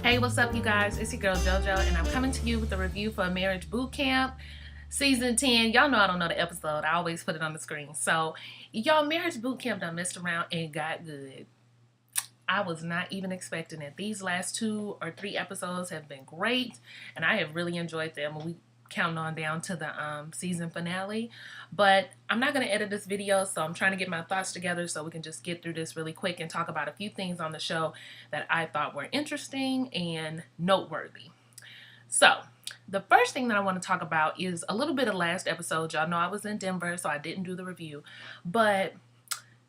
Hey, what's up, you guys? It's your girl JoJo, and I'm coming to you with a review for Marriage Boot Camp Season 10. Y'all know I don't know the episode. I always put it on the screen. So, y'all, Marriage Boot Camp done messed around and got good. I was not even expecting it. These last 2 or 3 episodes have been great, and I have really enjoyed them. We counting on down to the season finale, but I'm not going to edit this video, so I'm trying to get my thoughts together so we can just get through this really quick and talk about a few things on the show that I thought were interesting and noteworthy. So the first thing that I want to talk about is a little bit of last episode. Y'all know I was in Denver, so I didn't do the review, but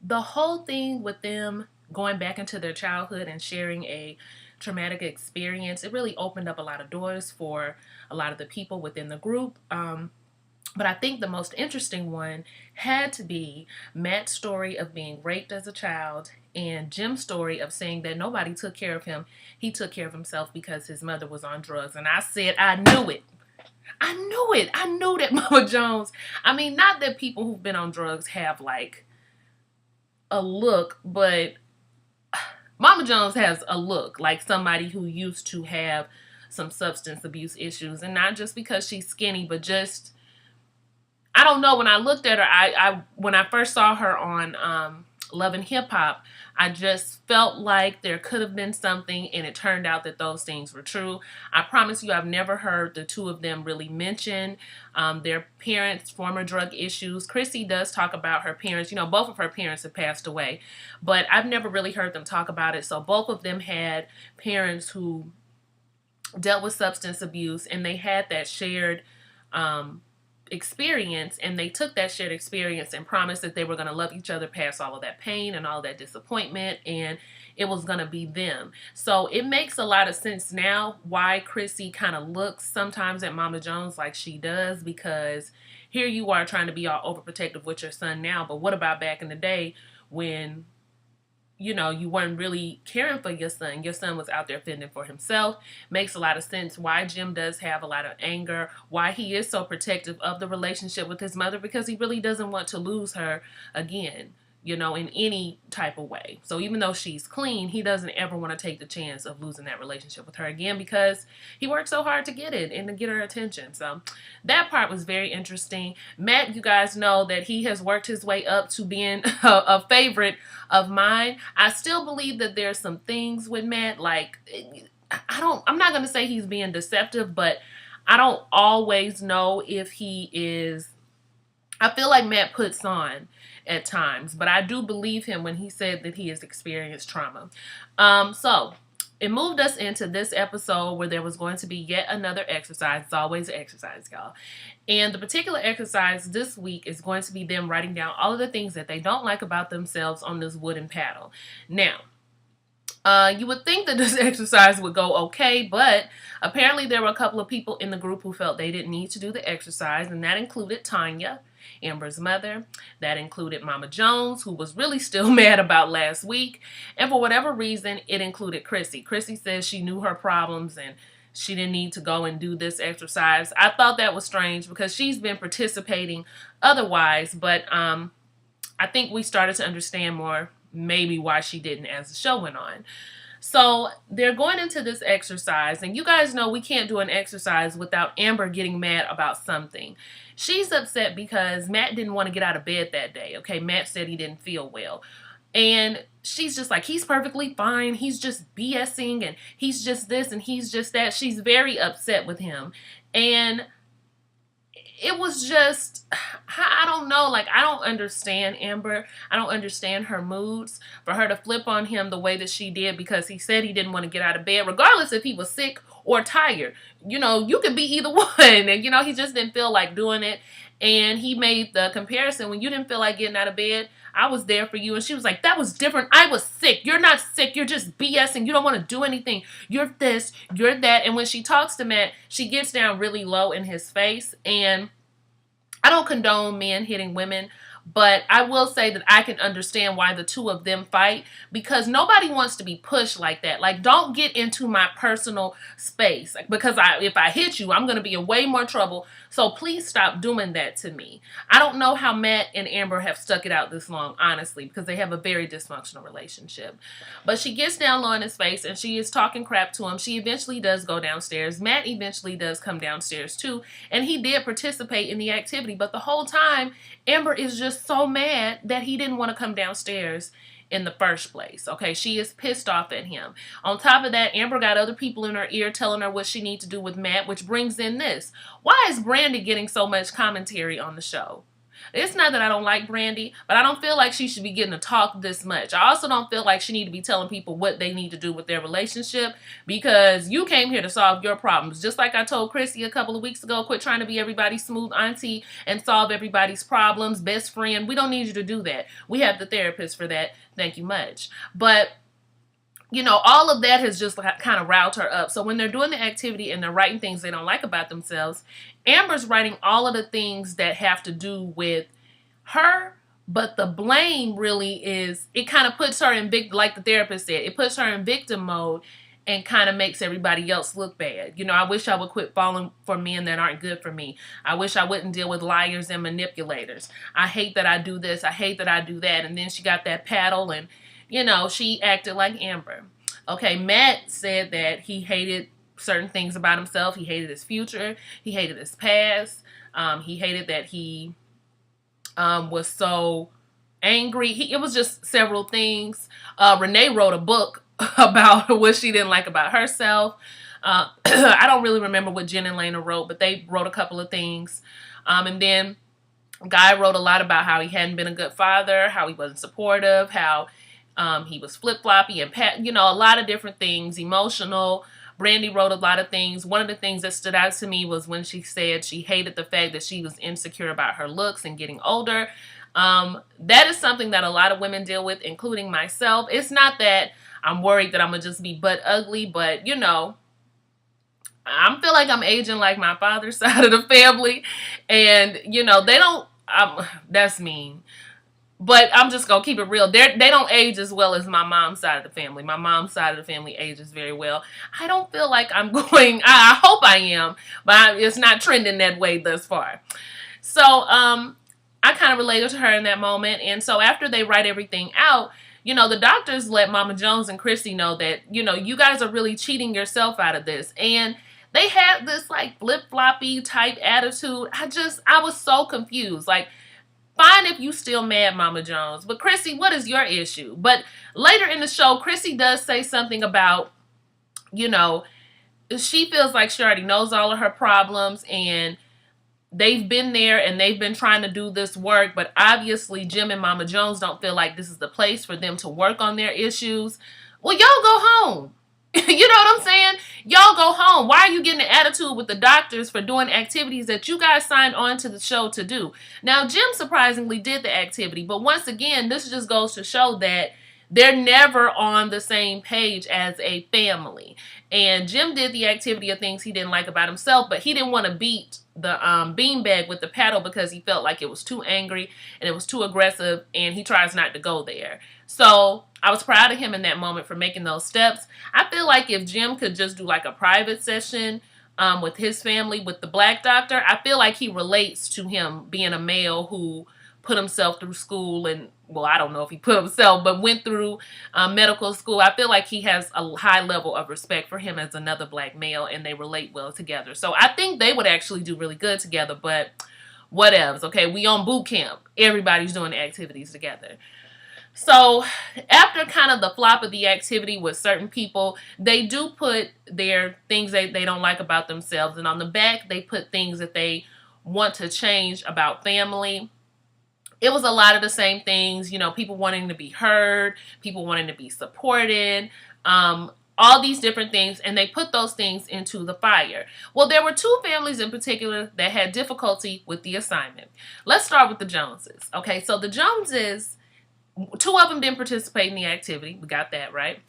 the whole thing with them going back into their childhood and sharing a traumatic experience, it really opened up a lot of doors for a lot of the people within the group. But I think the most interesting one had to be Matt's story of being raped as a child and Jim's story of saying that nobody took care of him. He took care of himself because his mother was on drugs. And I said, I knew it. I knew it. I knew that Mama Jones, I mean, not that people who've been on drugs have like a look, but Mama Jones has a look like somebody who used to have some substance abuse issues, and not just because she's skinny, but just, I don't know, when I looked at her, when I first saw her on Love and Hip Hop, I just felt like there could have been something, and it turned out that those things were true. I promise you, I've never heard the two of them really mention their parents' former drug issues. Chrissy does talk about her parents. You know, both of her parents have passed away, but I've never really heard them talk about it. So both of them had parents who dealt with substance abuse, and they had that shared experience, and they took that shared experience and promised that they were going to love each other past all of that pain and all that disappointment, and it was going to be them. So it makes a lot of sense now why Chrissy kind of looks sometimes at Mama Jones like she does, because here you are trying to be all overprotective with your son now, but what about back in the day when, you know, you weren't really caring for your son? Your son was out there fending for himself. Makes a lot of sense why Jim does have a lot of anger, why he is so protective of the relationship with his mother, because he really doesn't want to lose her again, you know, in any type of way. So even though she's clean, he doesn't ever want to take the chance of losing that relationship with her again, because he worked so hard to get it and to get her attention. So that part was very interesting. Matt, you guys know that he has worked his way up to being a favorite of mine. I still believe that there's some things with Matt, like, I'm not going to say he's being deceptive, but I don't always know if he is. I feel like Matt puts on at times, but I do believe him when he said that he has experienced trauma. So it moved us into this episode where there was going to be yet another exercise. It's always an exercise, y'all. And the particular exercise this week is going to be them writing down all of the things that they don't like about themselves on this wooden paddle. Now, you would think that this exercise would go okay, but apparently there were a couple of people in the group who felt they didn't need to do the exercise, and that included Tanya, Amber's mother. That included Mama Jones, who was really still mad about last week. And for whatever reason, it included Chrissy. Chrissy says she knew her problems and she didn't need to go and do this exercise. I thought that was strange because she's been participating otherwise, but I think we started to understand more maybe why she didn't as the show went on. So they're going into this exercise, and you guys know we can't do an exercise without Amber getting mad about something. She's upset because Matt didn't want to get out of bed that day. Okay, Matt said he didn't feel well. And she's just like, he's perfectly fine. He's just BSing, and he's just this, and he's just that. She's very upset with him. And it was just, I don't know, like, I don't understand Amber. I don't understand her moods for her to flip on him the way that she did because he said he didn't want to get out of bed, regardless if he was sick or tired. You know, you could be either one. And, you know, he just didn't feel like doing it. And he made the comparison, when you didn't feel like getting out of bed, I was there for you. And she was like, that was different. I was sick. You're not sick. You're just BSing. You don't want to do anything. You're this, you're that. And when she talks to Matt, she gets down really low in his face. And I don't condone men hitting women, But I will say that I can understand why the two of them fight, because nobody wants to be pushed like that. Like, don't get into my personal space, because if I hit you, I'm going to be in way more trouble. So please stop doing that to me. I don't know how Matt and Amber have stuck it out this long, honestly, because they have a very dysfunctional relationship. But she gets down low in his face and she is talking crap to him. She eventually does go downstairs. Matt eventually does come downstairs too. And he did participate in the activity. But the whole time, Amber is just so mad that he didn't want to come downstairs in the first place. Okay, she is pissed off at him. On top of that, Amber got other people in her ear telling her what she needs to do with Matt, which brings in this. Why is Brandy getting so much commentary on the show? It's not that I don't like Brandy, but I don't feel like she should be getting to talk this much. I also don't feel like she need to be telling people what they need to do with their relationship, because you came here to solve your problems. Just like I told Chrissy a couple of weeks ago, quit trying to be everybody's smooth auntie and solve everybody's problems, best friend. We don't need you to do that. We have the therapist for that. Thank you much. But you know, all of that has just kind of riled her up. So when they're doing the activity and they're writing things they don't like about themselves, Amber's writing all of the things that have to do with her, but the blame really is, it kind of puts her in like the therapist said, it puts her in victim mode and kind of makes everybody else look bad. You know, I wish I would quit falling for men that aren't good for me. I wish I wouldn't deal with liars and manipulators. I hate that I do this. I hate that I do that. And then she got that paddle and, you know, she acted like Amber. Okay, Matt said that he hated certain things about himself. He hated his future. He hated his past. He hated that he was so angry. It was just several things. Renee wrote a book about what she didn't like about herself. I don't really remember what Jen and Lena wrote, but they wrote a couple of things. And then Guy wrote a lot about how he hadn't been a good father, how he wasn't supportive, how he was flip-floppy and, you know, a lot of different things, emotional. Brandy wrote a lot of things. One of the things that stood out to me was when she said she hated the fact that she was insecure about her looks and getting older. That is something that a lot of women deal with, including myself. It's not that I'm worried that I'm going to just be butt ugly, but, you know, I feel like I'm aging like my father's side of the family. And, you know, they don't, that's mean. But I'm just going to keep it real. They don't age as well as my mom's side of the family. My mom's side of the family ages very well. I don't feel like I'm going, I hope I am, but it's not trending that way thus far. So I kind of related to her in that moment. And so after they write everything out, you know, the doctors let Mama Jones and Chrissy know that, you know, you guys are really cheating yourself out of this. And they had this like flip-floppy type attitude. I was so confused. Like, fine if you still mad, Mama Jones, but Chrissy, what is your issue? But later in the show, Chrissy does say something about, you know, she feels like she already knows all of her problems and they've been there and they've been trying to do this work, but obviously Jim and Mama Jones don't feel like this is the place for them to work on their issues. Well, y'all go home. You know what I'm saying? Y'all go home. Why are you getting an attitude with the doctors for doing activities that you guys signed on to the show to do? Now, Jim surprisingly did the activity, but once again, this just goes to show that they're never on the same page as a family. And Jim did the activity of things he didn't like about himself, but he didn't want to beat the beanbag with the paddle because he felt like it was too angry and it was too aggressive, and he tries not to go there. So I was proud of him in that moment for making those steps. I feel like if Jim could just do like a private session with his family, with the black doctor, I feel like he relates to him being a male who put himself through school and, well, I don't know if he put himself, but went through medical school. I feel like he has a high level of respect for him as another black male, and they relate well together. So I think they would actually do really good together, but whatevs. Okay, we on boot camp. Everybody's doing activities together. So after kind of the flop of the activity with certain people, they do put their things that they don't like about themselves. And on the back, they put things that they want to change about family. It was a lot of the same things, you know, people wanting to be heard, people wanting to be supported, all these different things, and they put those things into the fire. Well, there were two families in particular that had difficulty with the assignment. Let's start with the Joneses. Okay, so the Joneses, two of them didn't participate in the activity. We got that, right?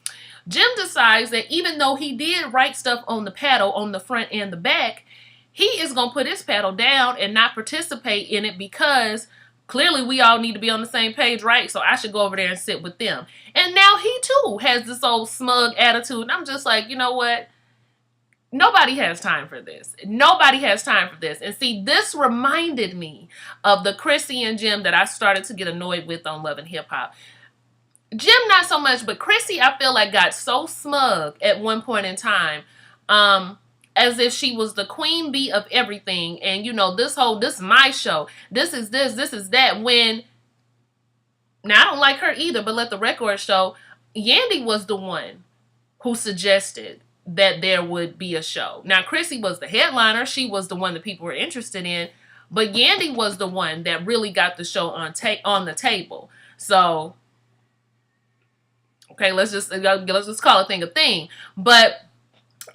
Jim decides that even though he did write stuff on the paddle on the front and the back, he is going to put his paddle down and not participate in it because Clearly, we all need to be on the same page, right? So I should go over there and sit with them. And now he too has this old smug attitude. And I'm just like, you know what? Nobody has time for this. Nobody has time for this. And see, this reminded me of the Chrissy and Jim that I started to get annoyed with on Love and Hip Hop. Jim, not so much, but Chrissy, I feel like got so smug at one point in time, as if she was the queen bee of everything. And, you know, this is my show. This is that. When, now I don't like her either, but let the record show, Yandy was the one who suggested that there would be a show. Now, Chrissy was the headliner. She was the one that people were interested in. But Yandy was the one that really got the show on the table. So, okay, let's just call a thing. But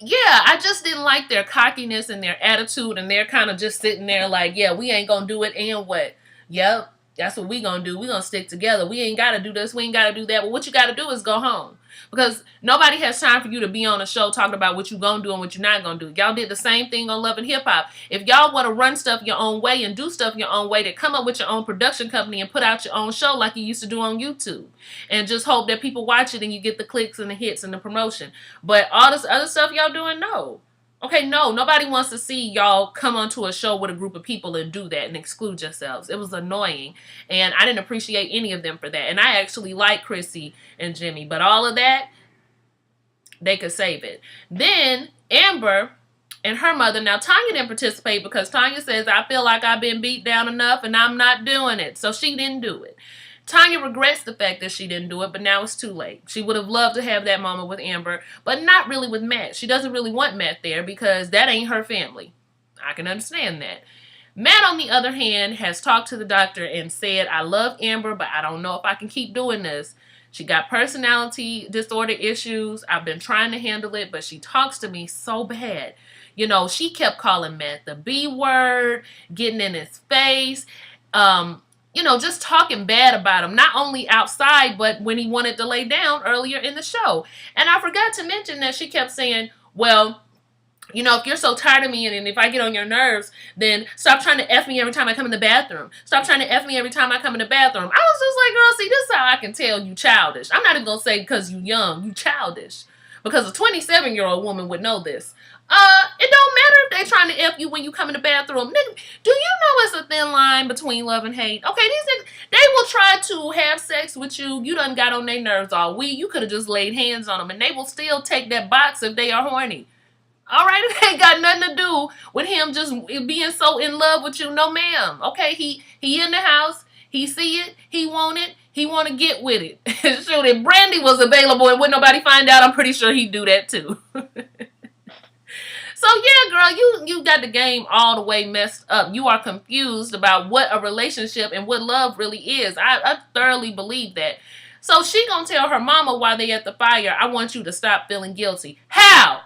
yeah, I just didn't like their cockiness and their attitude, and they're kind of just sitting there like, yeah, we ain't gonna do it, and what? Yep, that's what we gonna do. We gonna stick together. We ain't gotta do this. We ain't gotta do that. But what you gotta do is go home. Because nobody has time for you to be on a show talking about what you gonna do and what you're not gonna do. Y'all did the same thing on Love and Hip Hop. If y'all want to run stuff your own way and do stuff your own way, to come up with your own production company and put out your own show like you used to do on YouTube. And just hope that people watch it and you get the clicks and the hits and the promotion. But all this other stuff y'all doing, no. Okay, no, nobody wants to see y'all come onto a show with a group of people and do that and exclude yourselves. It was annoying, and I didn't appreciate any of them for that. And I actually like Chrissy and Jimmy, but all of that, they could save it. Then Amber and her mother, now Tanya didn't participate because Tanya says, I feel like I've been beat down enough and I'm not doing it. So she didn't do it. Tanya regrets the fact that she didn't do it, but now it's too late. She would have loved to have that moment with Amber, but not really with Matt. She doesn't really want Matt there because that ain't her family. I can understand that. Matt, on the other hand, has talked to the doctor and said, I love Amber, but I don't know if I can keep doing this. She got personality disorder issues. I've been trying to handle it, but she talks to me so bad. You know, she kept calling Matt the B word, getting in his face, you know, just talking bad about him, not only outside, but when he wanted to lay down earlier in the show. And I forgot to mention that she kept saying, well, you know, if you're so tired of me and if I get on your nerves, then stop trying to F me every time I come in the bathroom. Stop trying to F me every time I come in the bathroom. I was just like, girl, see, this is how I can tell you childish. I'm not even going to say because you young, you childish. Because a 27-year-old woman would know this. It don't matter if they trying to F you when you come in the bathroom. Nigga, do you know it's a thin line between love and hate? Okay, these niggas, they will try to have sex with you. You done got on their nerves all week. You could have just laid hands on them, and they will still take that box if they are horny. All right, it ain't got nothing to do with him just being so in love with you. No, ma'am. Okay, he in the house. He see it. He want it. He want to get with it. Shoot, if Brandy was available and wouldn't nobody find out, I'm pretty sure he'd do that too. So yeah, girl, you got the game all the way messed up. You are confused about what a relationship and what love really is. I thoroughly believe that. So she gonna tell her mama while they at the fire, I want you to stop feeling guilty. How?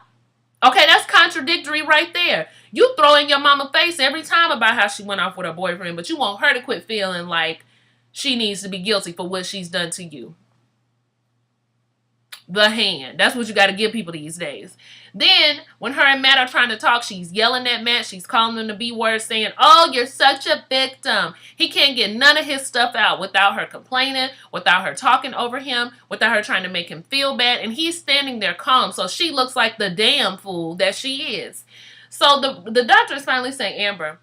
Okay, that's contradictory right there. You throw in your mama face every time about how she went off with her boyfriend, but you want her to quit feeling like she needs to be guilty for what she's done to you. The hand. That's what you got to give people these days. Then, when her and Matt are trying to talk, she's yelling at Matt. She's calling him the B word, saying, oh, you're such a victim. He can't get none of his stuff out without her complaining, without her talking over him, without her trying to make him feel bad. And he's standing there calm, so she looks like the damn fool that she is. So the doctor is finally saying, Amber,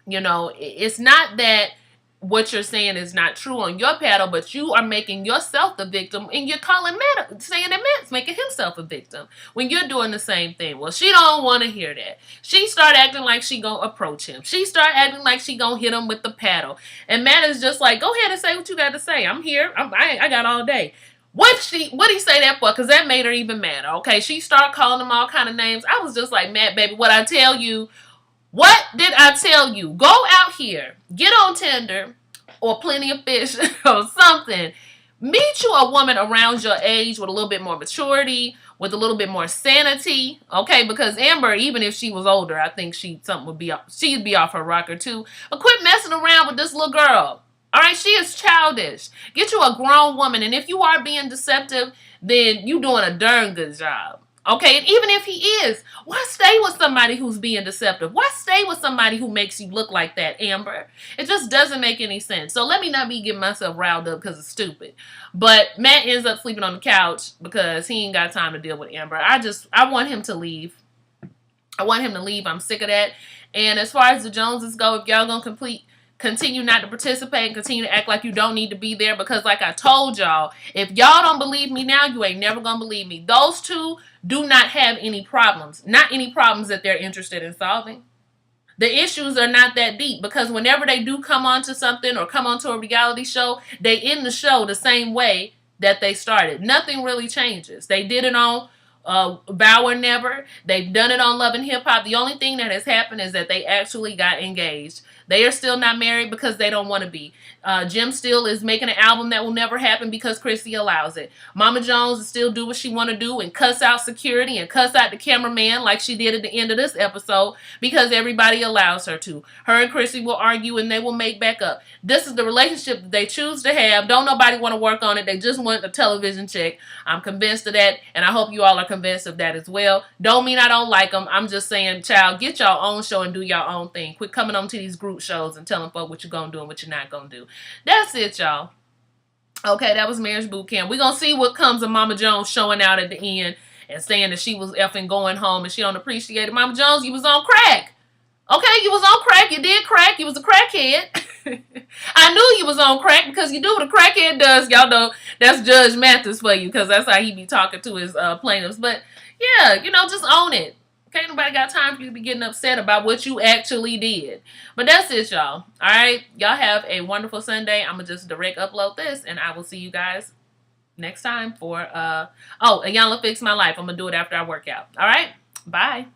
you know, it's not that what you're saying is not true on your paddle, but you are making yourself the victim, and you're calling Matt, saying that Matt's making himself a victim when you're doing the same thing. Well, she don't want to hear that. She start acting like she gonna approach him. She start acting like she gonna hit him with the paddle. And Matt is just like, go ahead and say what you got to say. I'm here. I got all day. What he say that for? Because that made her even madder. Okay, she start calling him all kind of names. I was just like, Matt, baby, what I tell you. What did I tell you? Go out here, get on Tinder or Plenty of Fish or something. Meet you a woman around your age with a little bit more maturity, with a little bit more sanity. Okay, because Amber, even if she was older, I think she'd be off her rocker too. But quit messing around with this little girl. All right, she is childish. Get you a grown woman, and if you are being deceptive, then you doing a darn good job. Okay, and even if he is, why stay with somebody who's being deceptive? Why stay with somebody who makes you look like that, Amber? It just doesn't make any sense. So let me not be getting myself riled up because it's stupid. But Matt ends up sleeping on the couch because he ain't got time to deal with Amber. I want him to leave. I want him to leave. I'm sick of that. And as far as the Joneses go, if y'all gonna continue not to participate and continue to act like you don't need to be there, because like I told y'all, if y'all don't believe me now, you ain't never gonna believe me. Those two do not have any problems. Not any problems that they're interested in solving. The issues are not that deep, because whenever they do come onto something or come onto a reality show, they end the show the same way that they started. Nothing really changes. They did it on Vow or Never. They've done it on Love and Hip Hop. The only thing that has happened is that they actually got engaged. They are still not married because they don't want to be. Jim still is making an album that will never happen because Chrissy allows it. Mama Jones still do what she want to do and cuss out security and cuss out the cameraman like she did at the end of this episode because everybody allows her to. Her and Chrissy will argue and they will make back up. This is the relationship that they choose to have. Don't nobody want to work on it. They just want a television check. I'm convinced of that, and I hope you all are convinced of that as well. Don't mean I don't like them. I'm just saying, child, get your own show and do your own thing. Quit coming on to these group shows and telling folk what you're going to do and what you're not going to do. That's it, y'all. Okay, that was Marriage Boot Camp. We're going to see what comes of Mama Jones showing out at the end and saying that she was effing going home and she don't appreciate it. Mama Jones, you was on crack. Okay, you was on crack. You did crack. You was a crackhead. I knew you was on crack because you do what a crackhead does. Y'all know that's Judge Mathis for you, because that's how he be talking to his plaintiffs. But yeah, just own it. Okay, nobody got time for you to be getting upset about what you actually did. But that's it, y'all. All right, y'all have a wonderful Sunday. I'm gonna just direct upload this, and I will see you guys next time for Iyanla Fix My Life. I'm gonna do it after I work out. All right, bye.